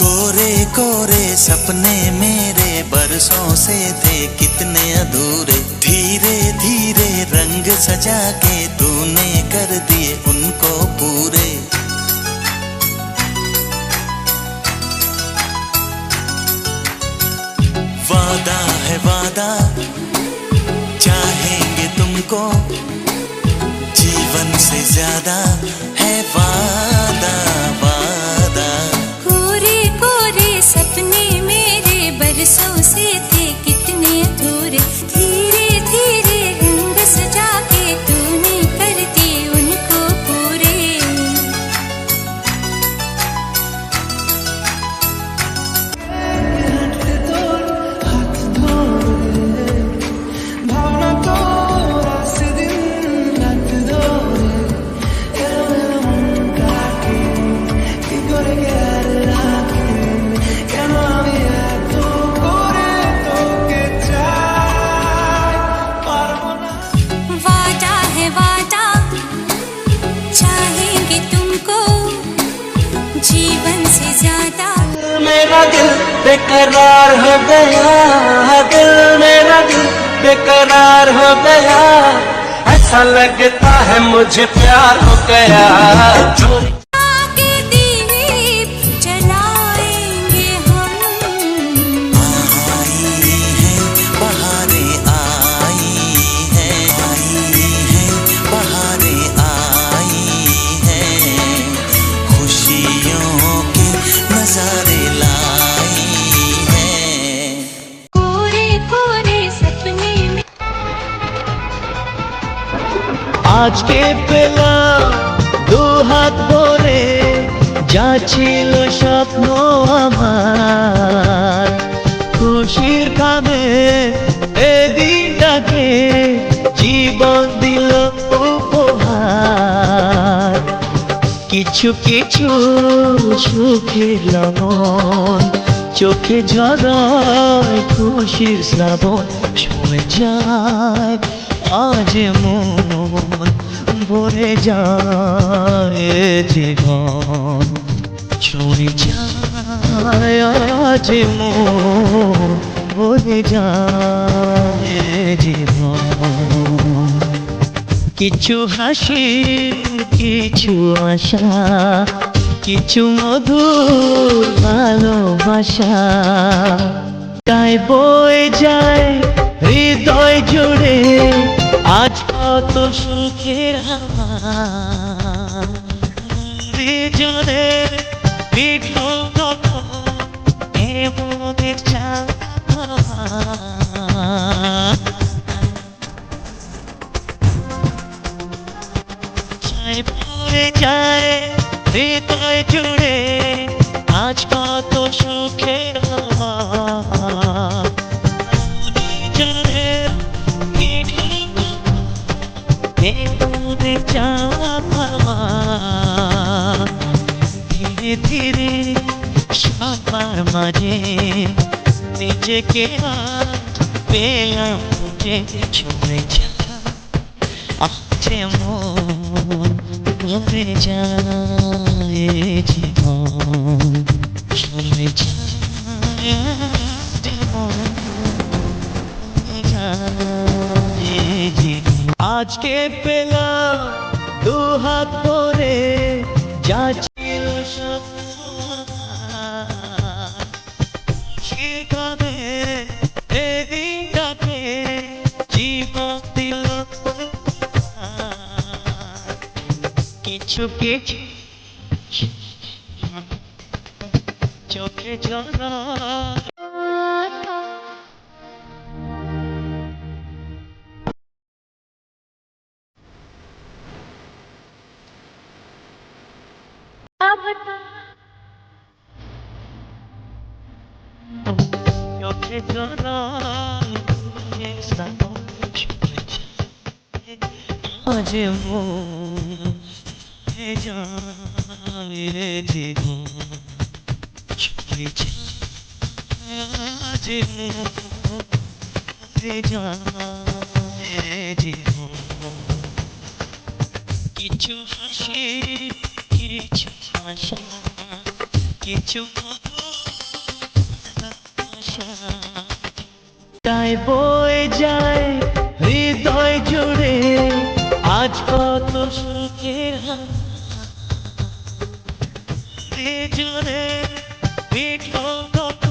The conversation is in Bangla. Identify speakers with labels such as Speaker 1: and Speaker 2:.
Speaker 1: कोरे कोरे सपने मेरे बरसों से थे कितने अधूरे, धीरे धीरे रंग सजा के तूने कर दिए उनको पूरे। वादा है वादा, चाहेंगे तुमको, जीवन से ज्यादा है वादा वादा।
Speaker 2: कोरे कोरे सपने मेरे बरसों से थे कितने अधूरे, धीरे धीरे रंग सजा के तूने कर दिए उनको पूरे। वादा है वादा, चाहेंगे तुमको, जीवन से ज्यादा।
Speaker 3: मेरा दिल बेकरार हो गया, दिल मेरा दिल बेकरार हो गया, ऐसा लगता है मुझे प्यार हो गया।
Speaker 2: आगे दीप जलाएंगे हम,
Speaker 1: आई है बहारें आई है बहारें आई है, खुशियों के नजारे लाई है।
Speaker 2: कोरे कोरे सपने में
Speaker 3: আজকে পেলাম দু হাত ভরে, যা ছিল স্বপ্ন আমার, খুশির কামে এদিনটাকে জীবন দিল উপহার। কিছু কিছু সুখের লবণ, চোখে ঝরায় খুশির শ্রাবণ, শুনে যায় আজ মন, ভরে যায় জীবন, শুনে যায় আজ মন, ভরে যায় জীবন। কিছু হাসি কিছু আশা, কিছু মধুর ভালোবাসা, তাই বয়ে যায় হৃদয় জুড়ে আজ কত সুখের হাওয়া। দুজনের বিঘ্ন এমনের চাওয়া, চাই পড়ে যায় হৃদয় জুড়ে আজ কত সুখের হাওয়া। দুজনের বিঘ্ন এমনের চাওয়া, ধীরে ধীরে সবার মাঝে নিজেকে পেলাম যে ছুঁয়ে যা আছে মন, ভরে যায় জীবন, ছুঁয়ে যায় জীবন, ভরে যায় জীবন। আজকে পেলাম দু হাত ভরে, যা ছিল স্বপ্ন সেখানে এদিনটাকে জীবন দিল উপহার। কিছু কিছু চোখে ঝরা চোখে ঝরা আজ মন যায় জীবন, ছুঁয়ে যায় জীবন, যায় জীবন। কিছু হাসি কিছু আশা, কিছু
Speaker 4: যায় বয়ে যায় হৃদয় জুড়ে আজ কত সুখের জুড়ে পিঠো কত